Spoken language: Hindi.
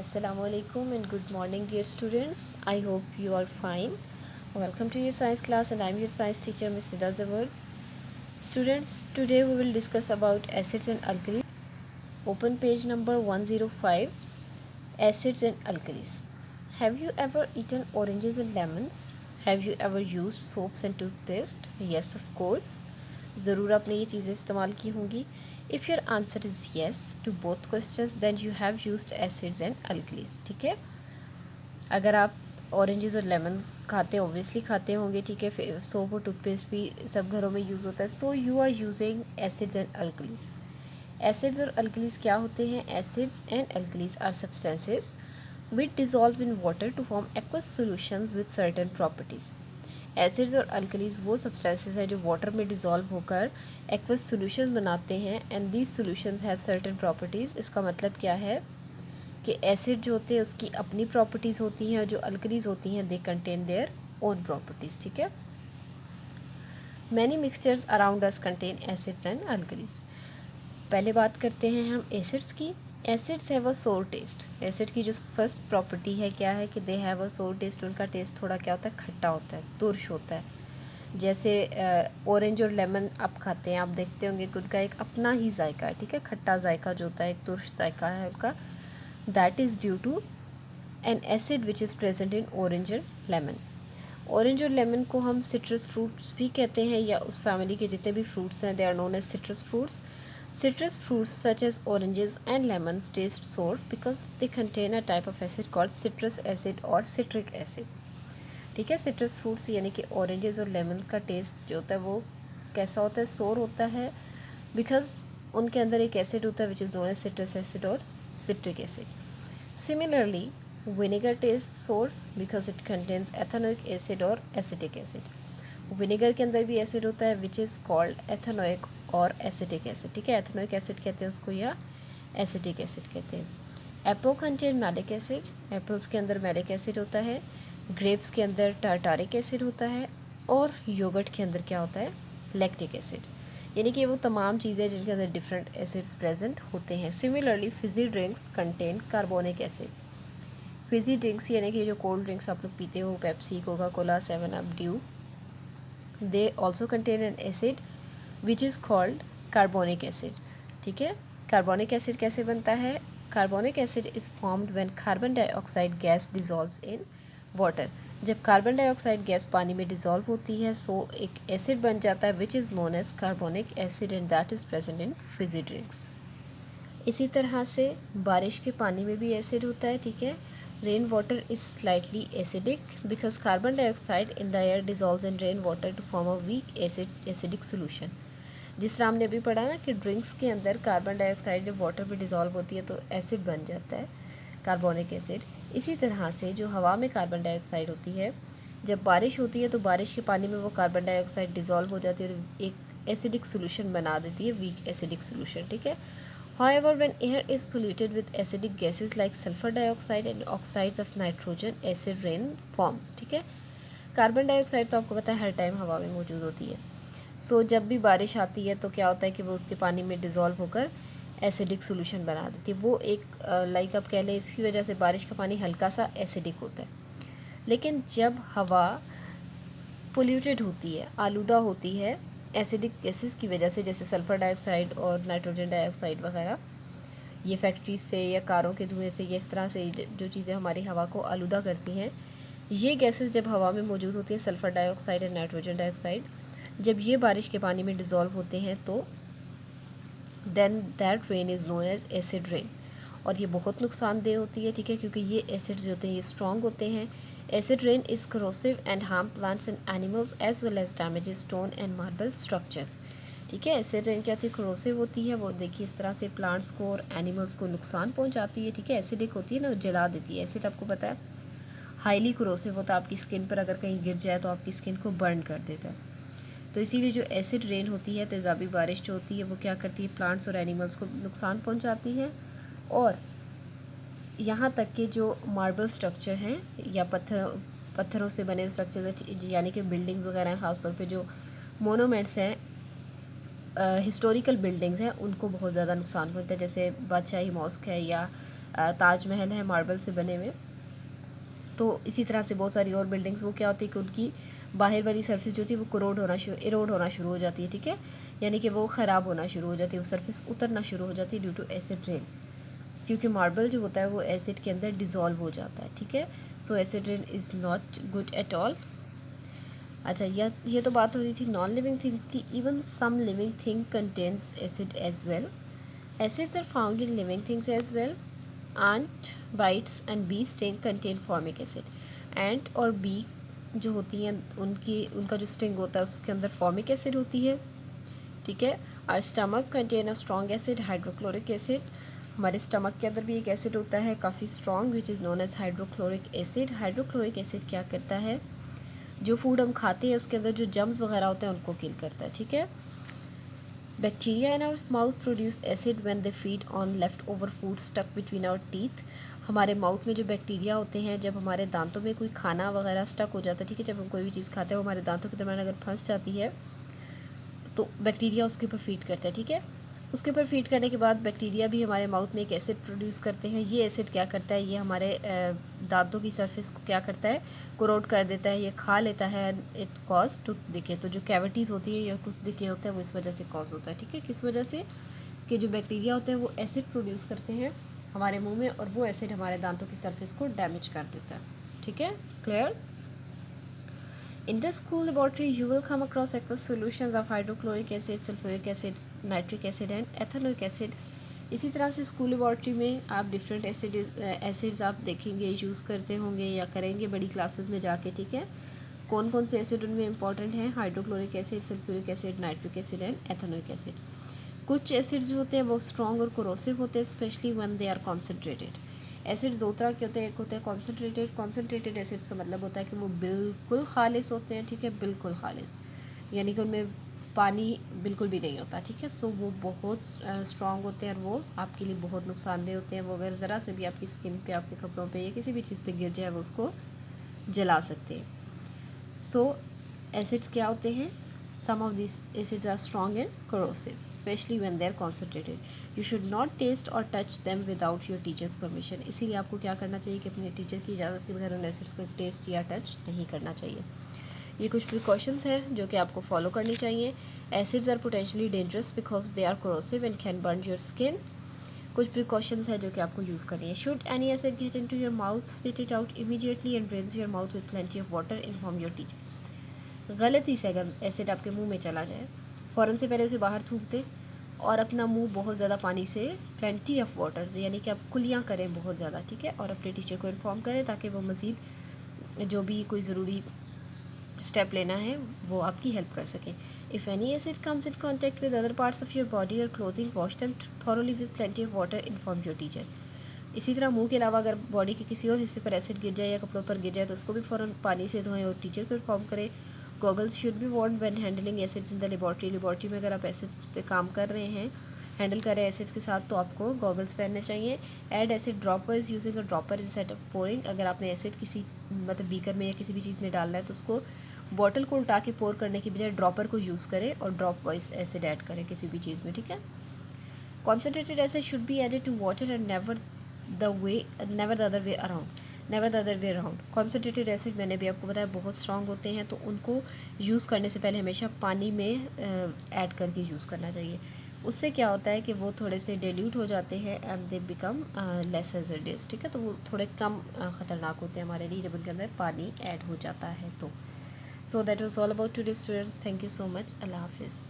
Assalamualaikum and good morning dear students. I hope you are fine. Welcome to your science class and I am your science teacher Ms. Nida Zawar. Students, today we will discuss about acids and alkalis. Open page number 105, acids and alkalis. Have you ever eaten oranges and lemons? Have you ever used soaps and toothpaste? Yes, of course. ज़रूर आपने ये चीज़ें इस्तेमाल की होंगी. If your answer is yes to both questions then you have used acids and alkalis. ठीक है, अगर आप ऑरेंजेस और लेमन खाते हैं, ऑब्वियसली खाते होंगे. ठीक है, फिर सोप और टूथपेस्ट भी सब घरों में यूज़ होता है. So you are using acids and alkalis. Acids और अल्कलीज क्या होते हैं? Acids and alkalis are substances which dissolve in water to form aqueous solutions with certain properties. Acids और अल्कलीज वो सब्सटेंसेस हैं जो वाटर में डिज़ोल्व होकर एक्वस सॉल्यूशन बनाते हैं and these solutions have certain properties. इसका मतलब क्या है कि एसिड जो होते हैं उसकी अपनी प्रॉपर्टीज़ होती हैं और जो अल्कलीज होती हैं they contain their own properties. ठीक है, many mixtures around us contain acids and alkalis. पहले बात करते हैं हम एसिड्स की. एसिड्स हैव अ सोर टेस्ट. एसिड की जो फर्स्ट प्रॉपर्टी है क्या है कि दे हैव अ सोर टेस्ट. उनका टेस्ट थोड़ा क्या होता है? खट्टा होता है, तुर्श होता है. जैसे ऑरेंज और लेमन आप खाते हैं, आप देखते होंगे कि उनका एक अपना ही जायका है. ठीक है, खट्टा जायका जो होता है, एक तुर्श जायका है उनका. That is due to an acid which is present in orange और लेमन. ऑरेंज और लेमन को हम सिट्रस फ्रूट्स भी कहते हैं, या उस फैमिली के जितने भी फ्रूट्स हैं they are known as citrus fruits. Citrus fruits such as oranges and lemons taste sour because they contain a type of acid called citrus acid or citric acid. ठीक है, सिट्रस फ्रूट्स यानी कि ऑरेंजेस और लेमन्स का टेस्ट जो होता है वो कैसा होता है? सोर होता है, बिकॉज उनके अंदर एक एसिड होता है which is known as citrus acid और citric acid. Similarly vinegar taste sour because it contains ethanoic acid और एसिटिक एसिड. विनेगर के अंदर भी एसिड होता है विच इज़ कॉल्ड एथेनोइक और एसिटिक एसिड. ठीक है, एथेनोइक एसिड कहते हैं उसको या एसिटिक एसिड कहते हैं. Apple contain malic acid. Apples के अंदर मैलिक एसिड होता है. ग्रेप्स के अंदर टार्टारिक एसिड होता है. और योगर्ट के अंदर क्या होता है? Lactic acid. यानी कि वो तमाम चीज़ें जिनके अंदर डिफरेंट एसिड्स प्रेजेंट होते हैं. Similarly fizzy drinks contain carbonic acid. Fizzy drinks यानी कि जो कोल्ड ड्रिंक्स आप लोग पीते हो, Pepsi, Coca Cola, 7 up, Dew, they also contain an acid which is called carbonic acid. ठीक है, कार्बोनिक एसिड कैसे बनता है? Carbonic acid is formed when carbon dioxide gas dissolves in water. जब कार्बन डाइऑक्साइड गैस पानी में डिज़ोल्व होती है सो एक एसिड बन जाता है which is known as carbonic acid and that is present in fizzy drinks. इसी तरह से बारिश के पानी में भी एसिड होता है. ठीक है, rain water is slightly acidic because carbon dioxide in the air dissolves in rain water to form a weak acidic solution. जिस तरह हमने अभी पढ़ा ना कि ड्रिंक्स के अंदर कार्बन डाइऑक्साइड जब वाटर में डिज़ोल्व होती है तो एसिड बन जाता है, कार्बोनिक एसिड. इसी तरह से जो हवा में कार्बन डाइऑक्साइड होती है, जब बारिश होती है तो बारिश के पानी में वो कार्बन डाइऑक्साइड डिज़ोल्व हो जाती है और एक एसिडिक सोल्यूशन बना देती है, वीक एसिडिक सोल्यूशन. ठीक है, however when air is polluted with acidic gases like sulfur dioxide and oxides of nitrogen, acid rain forms. ठीक है, कार्बन डाइऑक्साइड तो आपको पता है हर टाइम हवा में मौजूद होती है. सो जब भी बारिश आती है तो क्या होता है कि वो उसके पानी में डिज़ोल्व होकर एसिडिक सोल्यूशन बना देती है. वो एक लाइक आप कह लें इसकी वजह से बारिश का पानी हल्का सा एसिडिक होता है. लेकिन जब हवा पोल्यूटेड होती है, आलूदा होती है एसिडिक गैसेस की वजह से, जैसे सल्फ़र डाइऑक्साइड और नाइट्रोजन डाइऑक्साइड वगैरह, ये फैक्ट्रीज से या कारों के धुएँ से, ये इस तरह से जो चीज़ें हमारी हवा को आलूदा करती हैं, ये गैसेस जब हवा में मौजूद होती है, सल्फ़र डाइऑक्साइड और नाइट्रोजन डाइऑक्साइड, जब ये बारिश के पानी में डिज़ोल्व होते हैं तो then that rain is known as acid rain. और ये बहुत नुकसानदेह होती है. ठीक है, क्योंकि ये एसिड्स जो होते हैं ये स्ट्रॉन्ग होते हैं. Acid rain is corrosive and harm plants and animals as well as damages stone and marble structures. ठीक है, एसिड रेन क्या होती है? corrosive होती है. वो देखिए इस तरह से प्लांट्स को और एनिमल्स को नुकसान पहुंचाती है. ठीक है, एसिडिक होती है ना, जला देती है. एसिड आपको पता है हाईली corrosive होता है. आपकी स्किन पर अगर कहीं गिर जाए तो आपकी स्किन को बर्न कर देता है. तो इसीलिए जो एसिड रेन होती है, तेज़ाबी बारिश जो होती है, वो क्या करती है? प्लांट्स और एनिमल्स को नुकसान पहुंचाती है. और यहाँ तक कि जो मार्बल स्ट्रक्चर हैं या पत्थरों से बने स्ट्रक्चर्स यानी कि बिल्डिंग्स वगैरह हैं, ख़ासतौर पे जो मोनूमेंट्स हैं, हिस्टोरिकल बिल्डिंग्स हैं, उनको बहुत ज़्यादा नुकसान पहुंचता है. जैसे बादशाही मॉस्क है या ताजमहल है मार्बल से बने हुए। तो इसी तरह से बहुत सारी और बिल्डिंग्स, वो क्या होती है कि उनकी बाहर वाली सरफेस जो थी वो इरोड होना शुरू हो जाती है, ठीक है, यानी कि वो ख़राब होना शुरू हो जाती है, वो सरफेस उतरना शुरू हो जाती है ड्यू टू एसिड रेन, क्योंकि मार्बल जो होता है वो एसिड के अंदर डिज़ोल्व हो जाता है, ठीक है। So acid rain is not good at all. अच्छा, ये तो बात हो रही थी नॉन लिविंग थिंग्स की। Even some living thing contains acid as well. Acids are found in living things as well. Ant bites and bee sting contain formic acid. Ant और बी जो होती हैं उनका जो स्टिंग होता है उसके अंदर फॉर्मिक एसिड होती है, ठीक है। और stomach contain a strong acid hydrochloric acid. हमारे स्टमक के अंदर भी एक एसिड होता है काफ़ी strong, which is known as hydrochloric acid. Hydrochloric acid क्या करता है, जो फूड हम खाते हैं उसके अंदर जो जम्स वगैरह होते हैं उनको किल करता है, ठीक है। Bacteria in our mouth produce acid when they feed on left over food stuck between our teeth. हमारे माउथ में जो बैक्टीरिया होते हैं, जब हमारे दांतों में कोई खाना वगैरह स्टक हो जाता है, ठीक है, जब हम कोई भी चीज़ खाते हैं वो हमारे दांतों के दरमियान अगर फंस जाती है तो बैक्टीरिया उसके ऊपर फीड करता है, ठीक है। उसके ऊपर फीड करने के बाद बैक्टीरिया भी हमारे माउथ में एक एसिड प्रोड्यूस करते हैं। ये एसिड क्या करता है, ये हमारे दांतों की सरफेस को क्या करता है, कोरोड कर देता है, ये खा लेता है। It cause tooth decay. तो जो कैविटीज़ होती है या टूथ डिके होता है वो इस वजह से कॉज होता है, ठीक है। किस वजह से, कि जो बैक्टीरिया होते हैं वो एसिड प्रोड्यूस करते हैं हमारे मुँह में, और वो एसिड हमारे दांतों की सरफेस को डैमेज कर देता है, ठीक है। Clear? In the school laboratory, you will come across aqueous solutions of hydrochloric acid, sulfuric acid, nitric acid and ethanoic acid. इसी तरह से स्कूल लेबॉर्ट्री में आप डिफरेंट एसिड्स आप देखेंगे, यूज़ करते होंगे या करेंगे बड़ी क्लासेस में जाके, ठीक है। कौन कौन से एसिड उनमें इंपॉर्टेंट हैं, hydrochloric acid, sulphuric acid, nitric acid and ethanoic acid. कुछ एसिड्स होते हैं वो स्ट्रॉन्ग और कोरोसिव होते हैं, especially when they are concentrated. Acid दो तरह के होते हैं, एक होते हैं कॉन्सेंट्रेटेड एसिड्स का मतलब होता है कि वो बिल्कुल खालिस होते हैं, ठीक है, बिल्कुल खालिस, यानी कि उनमें पानी बिल्कुल भी नहीं होता, ठीक है। सो वो बहुत स्ट्रॉन्ग होते हैं और वो आपके लिए बहुत नुकसानदेह होते हैं। वो अगर ज़रा से भी आपकी स्किन पे, आपके कपड़ों पे या किसी भी चीज़ पे गिर जाए वो उसको जला सकते हैं। सो एसिड्स क्या होते हैं, some of these acids are strong and corrosive, especially when they are concentrated. You should not taste or touch them without your teacher's permission. इसीलिए आपको क्या करना चाहिए कि अपने टीचर की इजाज़त के बगैर उन एसिड्स को टेस्ट या टच नहीं करना चाहिए। ये कुछ प्रिकॉशंस हैं जो कि आपको फॉलो करनी चाहिए। Acids are potentially dangerous because they are corrosive and can burn your skin. कुछ प्रिकॉशंस हैं जो कि आपको यूज़ करनी है। Should any acid get into your mouth, spit it out immediately and rinse your mouth with plenty of water. Inform your teacher. गलती से अगर एसिड आपके मुंह में चला जाए, फ़ौरन से पहले उसे बाहर थूक दें और अपना मुंह बहुत ज़्यादा पानी से, प्लेंटी ऑफ वाटर, यानी कि आप कुलियाँ करें बहुत ज़्यादा, ठीक है, और अपने टीचर को इन्फॉर्म करें ताकि वो मज़ीद जो भी कोई ज़रूरी स्टेप लेना है वो आपकी हेल्प कर सकें। If any acid comes in contact with other parts of your body और clothing, wash them thoroughly with plenty of water. Inform your teacher. इसी तरह मुंह के अलावा अगर बॉडी के किसी और हिस्से पर एसिड गिर जाए या कपड़ों पर गिर जाए तो उसको भी फ़ौरन पानी से धोएं और टीचर को इन्फॉर्म करें. Goggles should be Warne when handling acids in the laboratory. Laboratory में अगर आप एसिड्स पे काम कर रहे हैं, हैंडल कर रहे हैं एसिड्स के साथ, तो आपको गॉगल्स पहनने चाहिए. Add acid droppers using a dropper instead of pouring. अगर आपने एसिड किसी मतलब बीकर में या किसी भी चीज़ में डालना है तो उसको बॉटल को उल्टा के पोर करने की बजाय ड्रॉपर को यूज़ करें और ड्रॉप वाइज एसिड ऐड करें किसी भी चीज़ में, ठीक है. Concentrated acid should be added to water and never the other way around. Concentrated acid मैंने भी आपको बताया बहुत स्ट्रॉन्ग होते हैं, तो उनको यूज़ करने से पहले हमेशा पानी में ऐड करके यूज़ करना चाहिए. उससे क्या होता है कि वो थोड़े से डिल्यूट हो जाते हैं एंड दे बिकम लेस हैज़र्डस, ठीक है. तो वो थोड़े कम ख़तरनाक होते हैं हमारे लिए जब उनके अंदर पानी ऐड हो जाता है तो. So that was all about today students. Thank you so much. अल्लाह हाफिज़.